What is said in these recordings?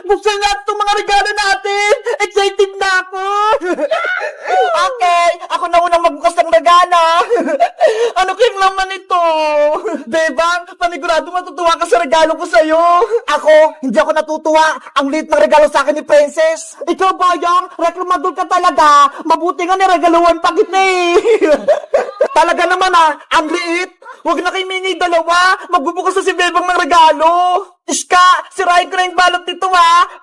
Buksan natin itong mga regalo natin! Excited na ako! Okay, ako na unang magbukas ng regalo. Ano kayong laman ito? Bebang, panigurado matutuwa ka sa regalo ko sa'yo. Ako, hindi ako natutuwa. Ang liit ng regalo sa akin ni Princess. Ikaw, Boyong, reklamador ka talaga. Mabuti nga niregaluhan pa kita eh. Talaga naman ang liit. Huwag na kayo mingi dalawa. Magbubukas na si Bebang ng regalo. Iska, sirahin ko na yung balot nito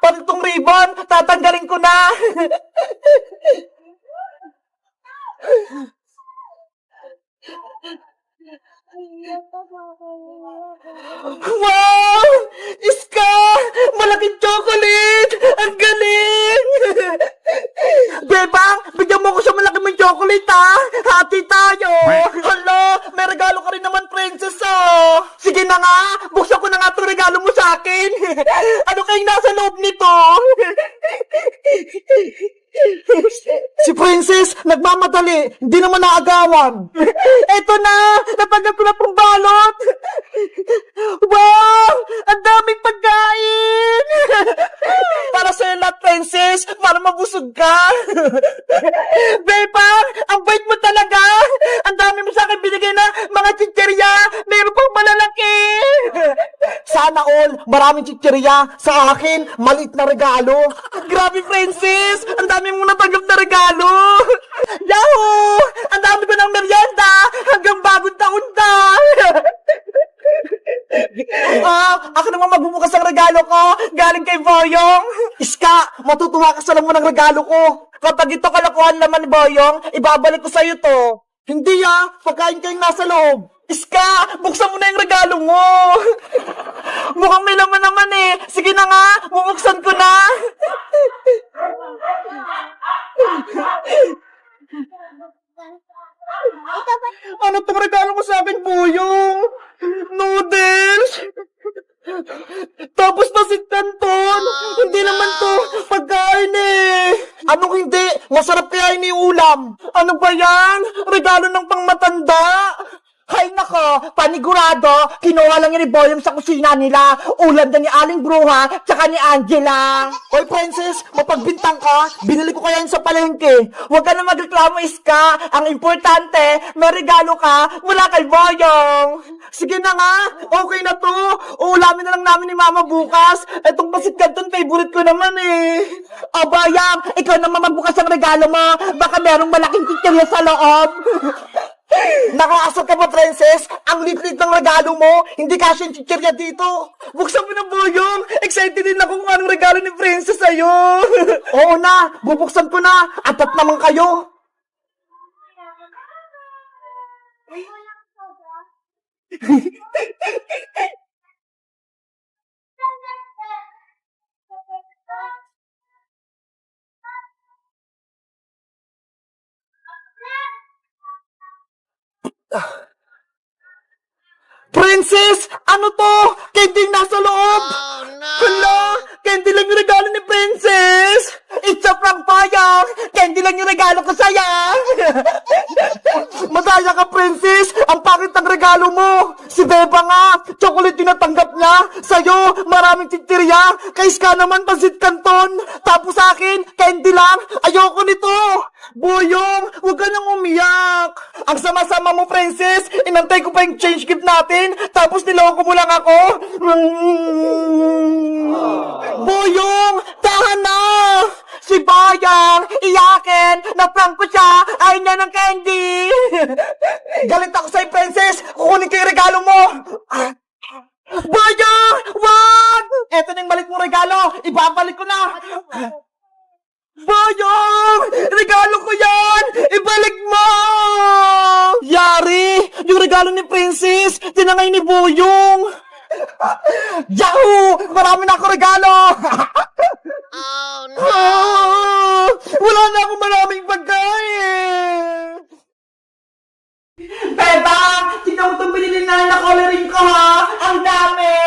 Pati itong ribbon, tatanggalin ko na. Wow! Iska! Malaking chocolate! Ang galing! Bebang, bigyan mo ko sa malaking chocolate Hati tayo! Hala, may regalo ka rin naman, Princess Sige na nga, buksan ko na nga itong regalo mo sa akin. Ano kayong nasa loob nito? Si Princess, nagmamadali. Hindi naman naagawan. Eto na! Natanggap ko na pong balot! Wow! Ang daming pagkain! Para sa'yo lahat, Princess! Para mabusog ka! Bebang! Ang bait mo talaga! Ang dami mo sa akin binigay na mga chicherya! Meron pang malalaki! Sana all, maraming chicherya. Sa akin, maliit na regalo. Grabe, Princess! Ang dami mong natanggap na regalo! Yahoo! Ang dami ko ng merienda! Hanggang bagong taon na! Ako naman magbubukas ang regalo ko! Galing kay Boyong! Iska, matutuwa ka sa laman ng regalo ko! Kapag ito kalakuhan naman ni Boyong, ibabalik ko sa'yo to! Hindi pagkain kayong nasa loob! Iska, buksan mo na yung regalo mo! Mukhang may laman naman Sige na nga, bubuksan ko na! Ano tong regalo mo sa akin, Boyong? Noodles? Tapos pasit canton? Hindi naman to pagkain Anong hindi? Masarap kaya iniulam. Ano ba yan? Regalo ng pangmatanda? Hay nako, panigurado, kinuha lang ni Boyong sa kusina nila. Ulam na ni Aling Bruha, tsaka ni Angela. Hoy, Princess, mapagbintang ka. Binili ko kaya yun sa palengke. Huwag ka na magreklamo, Iska. Ang importante, may regalo ka mula kay Boyong. Sige na nga, okay na to. Ulamin na lang namin ni Mama bukas. Etong pasit canton, favorite ko naman O, Boyong, ikaw naman magbukas ang regalo mo. Baka merong malaking chichirya sa loob. Nakaasar ka ba, Princess? Ang lit-lit ng regalo mo. Hindi kasi yung chichirya dito. Buksan mo na, Boyong. Excited din ako kung anong regalo ni Princess sa'yo. Oo na, bubuksan ko na. Atat naman kayo. Princess! Ano to? Candy nasa loob! Hala! Candy lang yung regalo ni Princess! It's a prank, Boyong! Candy lang yung regalo ko sa'yo! Madaya ka, Princess! Ang pangit ng regalo mo! Si Beba nga! Chocolate yung natanggap niya! Sa'yo, maraming chichirya! Kay Ska naman, pasit canton! Tapos sa akin, candy lang! Ayoko nito! Boyong, huwag ka nang umiyak! Ang sama-sama mo, Princess! Inantay ko pa yung change gift natin! Tapos niloko mo lang ako! Boyong! Tahan na! Si Boyong! Iyakin! Na-prank ko siya! Ayaw niya ng candy! Galit ako sa'yo, Princess! Kukunin ko yung regalo mo! Boyong! Wag! Eto na yung balik mong regalo! Ibabalik ko na! Boyong! Regalo ko yan! Ibalik mo! Yari! Yung regalo ni Princess, tinangay ni Boyong! Yahoo! Marami na ako regalo! Oh no! Wala na akong maraming pagkain! Beba! Tignan mo itong binili na coloring ko Ang dami!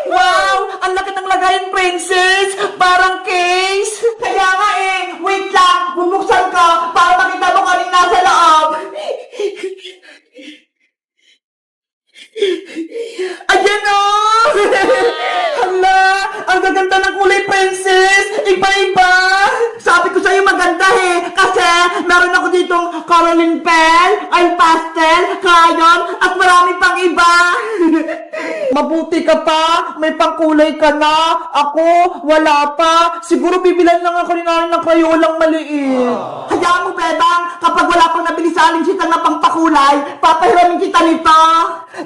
Wow! Ang laki ng lagayan, Princess! Parang case! Kaya nga wait lang! Bubuksan ko para makita mo kung anong nasa loob! Ayan Hala! Ang gaganda ng kulay, Princess! Iba-iba! Sabi ko sa'yo maganda eh, kasi meron ako ditong Caroline pen, oil pastel, crayon, at marami pang iba. Mabuti ka pa, may pangkulay ka na. Ako, wala pa. Siguro bibilan lang ako ni nanay ng krayolang maliit. Hayaan mo, Bebang, kapag wala pang nabili sa aling sitang na pangpakulay, papahiramin kita nito.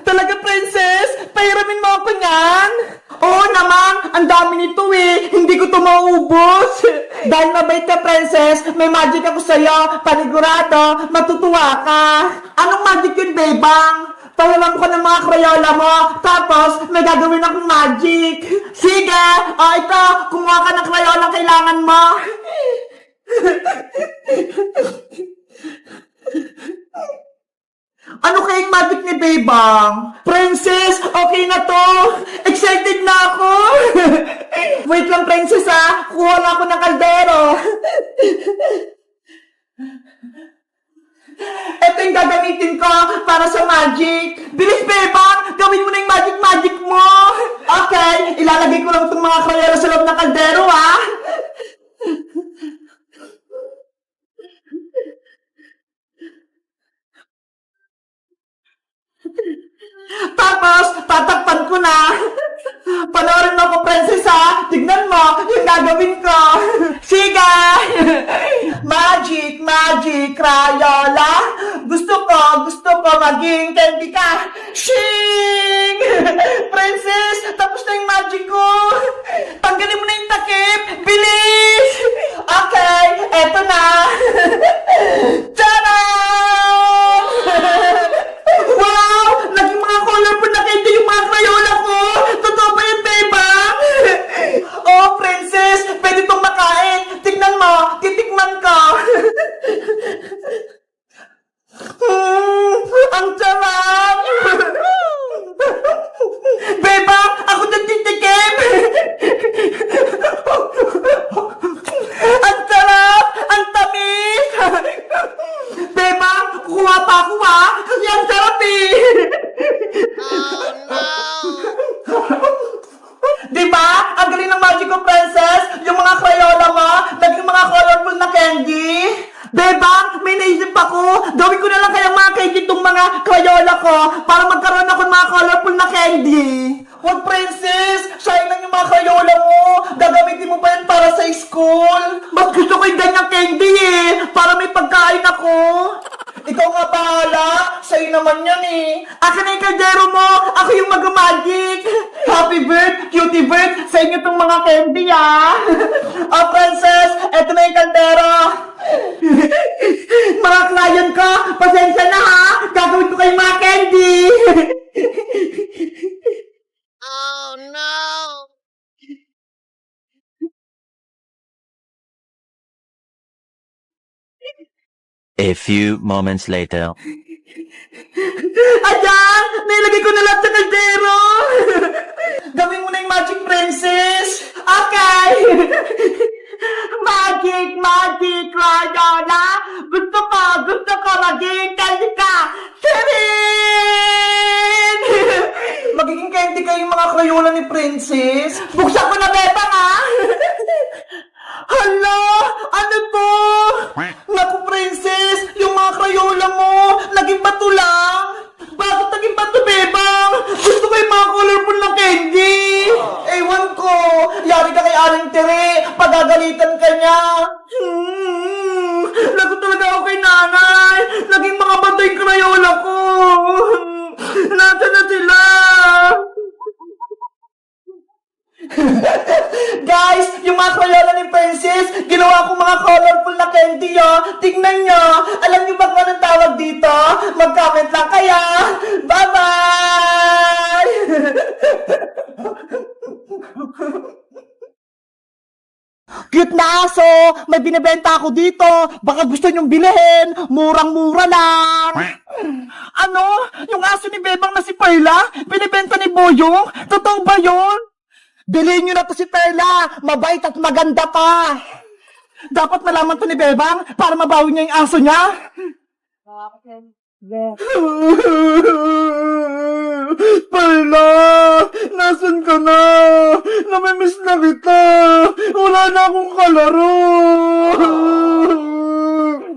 Talaga, Princess? Pahiramin mo ako niyan? Oo naman, ang dami nito eh. Hindi ko to maubos. Dahil mabait ka, Princess, may magic ako sa'yo. Panigurado, matutuwa ka. Anong magic yun, Bebang? Pahiram ko ng mga krayola mo, tapos may gagawin akong magic. Sige, ito, kumuha ka ng krayola kailangan mo. Ano kayang magic ni Bebang? Princess, okay na to. Excited na ako. Wait lang, Princess ha. Kuha na ako ng kaldero. Ito yung gagamitin ko para sa magic. Bilis, Bebang! Gawin mo na yung magic mo. Okay, ilalagay ko lang itong mga krayola sa loob ng kaldero ha. Tapos, tatakpan ko na. Panoorin mo ako, Princess, ha? Tignan mo, yung gagawin ko. Sige! Magic, Crayola. Gusto ko maging candy ka. Shing! Princess, tapos na yung magic ko. Tanggalin mo na yung takip. Bilis! Okay, eto na. Tadam! Wow! Naging mga colorful na candy yung mga Crayola ko! Totoo ba yun, Bebang? Oh, Princess! Pwede itong makain! Tignan mo! Titikman ko! Ang sarap! Bebang! Ako nagtitikim! Ang sarap! Ang tamis! Bebang! Kuha pa ako ha! Kasi ang sarap eh! Oh, no! Diba? Ang galing ng magic ko, Princess! Yung mga Crayola mo, naging mga colorful na candy! Bebang, may naisip ako! Gawin ko na lang kayang mga candy itong mga Crayola ko para magkaroon ako ng mga colorful na candy! Huwag, Princess! Sayang lang yung mga Crayola mo! Gagamitin mo pa yan para sa school! Mas gusto ko yung ganyang candy eh! Para may pagkain ako! Ikaw nga bahala! Sa'yo naman yan eh! Akin na yung kaldero mo! Ako yung mag-magic! Happy bird! Cutie bird! Sa inyo itong mga candy ah! Oh, Princess! Eto na yung kaldero! Mga client ko! Pasensya na ha! Gagawin ko kayong mga candy! Oh, no! A few moments later. Ayan! Nilagay ko na lahat sa kaldero! Gawin mo na yung magic, Princess! Okay! Magic, Crayola! Gusto ko maging candy ka! Sirin! Magiging candy ka yung mga Crayola ni Princess? Buksan ko na, Bebang, ha? Hala! Ano to? Naku, Princess! Yung mga Crayola mo, naging bato lang! Bakit naging bato, Bebang? Gusto ko yung mga colorful na candy! Ewan ko! Yari ka kay Aling Tere! Pagagalitan ka niya! Lagot talaga ako kay nanay! Naging mga bato yung Crayola ko! Nasaan na sila? Guys, yung mga Crayola ni Princess, ginawa ko mga colorful na candy, oh. Tingnan nyo. Alam nyo ba kung anong tawag dito? Mag-comment lang kaya. Bye-bye! Cute na aso! May binibenta ako dito! Baka gusto nyong bilhin! Murang-mura lang! Ano? Yung aso ni Bebang na si Perla? Binibenta ni Boyong? Totoo ba yun? Bilhin nyo na to si Perla! Mabait at maganda pa! Dapat malaman to ni Bebang para mabawi niya yung aso niya! Perla! Nasaan ka na? Namimiss na kita! Wala na akong kalaro!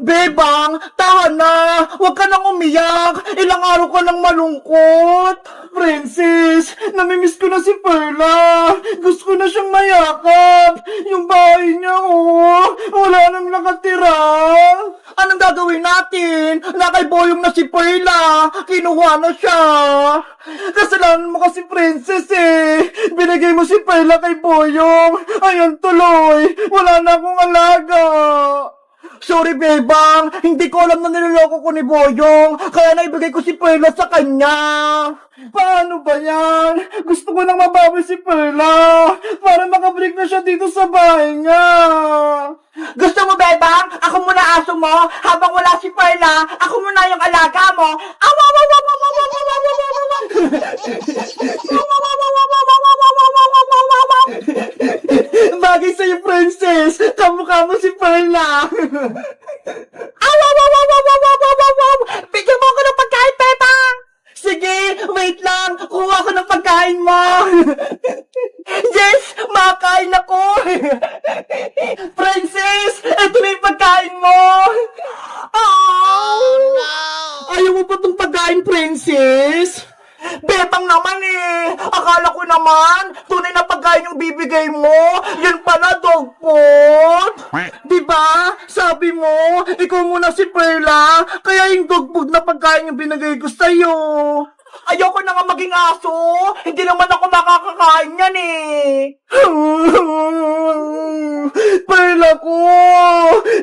Bebang, tahan na! Huwag ka nang umiyak! Ilang araw ka nang malungkot! Princess, namimiss ko na si Perla! Gusto ko na siyang mayakap! Yung bahay niya, oh! Wala nang nakatira! Anong gagawin natin? Nakaiboyong na si Perla! Kinuha na siya! Kasalanan mo kasi, Princess, eh! Binigay mo si Perla kay Boyong! Ayan tuloy! Wala na akong alaga! Sorry, Bebang. Hindi ko alam na niloloko ko ni Boyong. Kaya naibigay ko si Perla sa kanya. Paano ba yan? Gusto ko nang mabawi si Perla. Para makabalik na siya dito sa bahay niya. Gusto mo, Bebang? Ako muna aso mo. Habang wala si Perla, ako muna yung alaga mo. Bagay sa'yo, Princess. Kamukha mo si Perla. Bigyan mo ako ng pagkain, Bebang! Sige, wait lang. Kuha ko ng pagkain mo. Yes, makain ako. Princess, ito na yung pagkain mo. Oh, no! Ayaw mo ba itong pagkain, Princess? Bebang naman eh. Akala ko naman, tunay na pagkain yung bibigay mo. Yan pala, dog food. Diba? Sabi mo, ikaw muna si Perla. Kaya yung dog food na pagkain yung binigay ko sa'yo. Ayoko na nga maging aso. Hindi naman ako makakakain yan eh. Perla ko,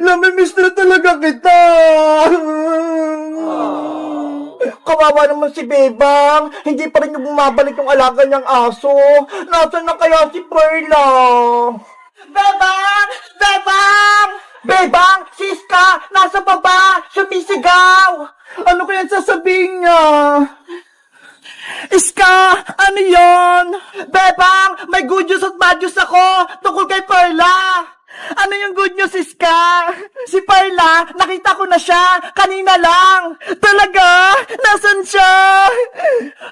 namimiss na talaga kita. Kawawa naman si Bebang. Hindi pa rin yung bumabalik yung alaga niyang aso. Nasaan na kaya si Perla? Bebang! Bebang! Bebang! Siska! Nasa baba! Sumisigaw! Ano kaya sasabihin niya? Iska! Ano yon? Bebang! May good news at bad news ako tungkol kay Perla! Ano yung good news, Iska? Si Perla, nakita ko na siya kanina lang. Talaga? Nasaan siya?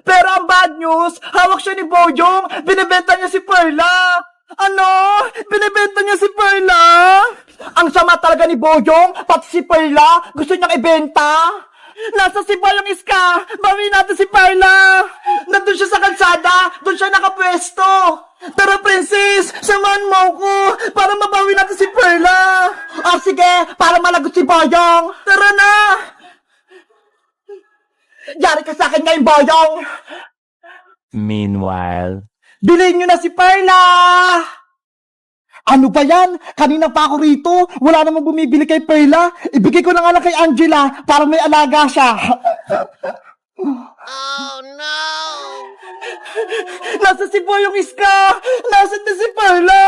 Pero ang bad news, hawak siya ni Boyong. Binibenta niya si Perla. Ano? Binibenta niya si Perla? Ang sama talaga ni Boyong, pati si Perla, gusto niyang ibenta. Nasa si Boyong, Iska. Bawiin natin si Perla. Nandun siya sa kalsada. Doon siya nakapwesto. Tara, Princess, samahan mo ko para mabawi natin si Perla. Sige, para malagot si Boyong. Tara na. Yari ka sa akin ngayon, Boyong. Meanwhile, Bilhin nyo na si Perla. Ano ba yan? Kanina pa ako rito. Wala namang bumibili kay Perla. Ibigay ko na nga lang kay Angela para may alaga siya. Oh, no! Nasa si Boyong, Iska! Nasaan na si Perla?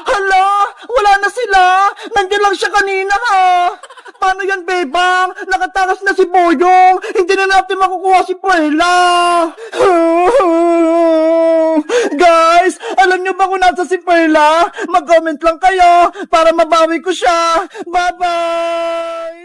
Hala! Wala na sila! Nandiyan lang siya kanina, ha! Paano yan, Bebang? Nakatakas na si Boyong! Hindi na natin makukuha si Perla! Guys! Alam niyo ba kung nasa si Perla? Mag-comment lang kayo para mabawi ko siya! Bye-bye!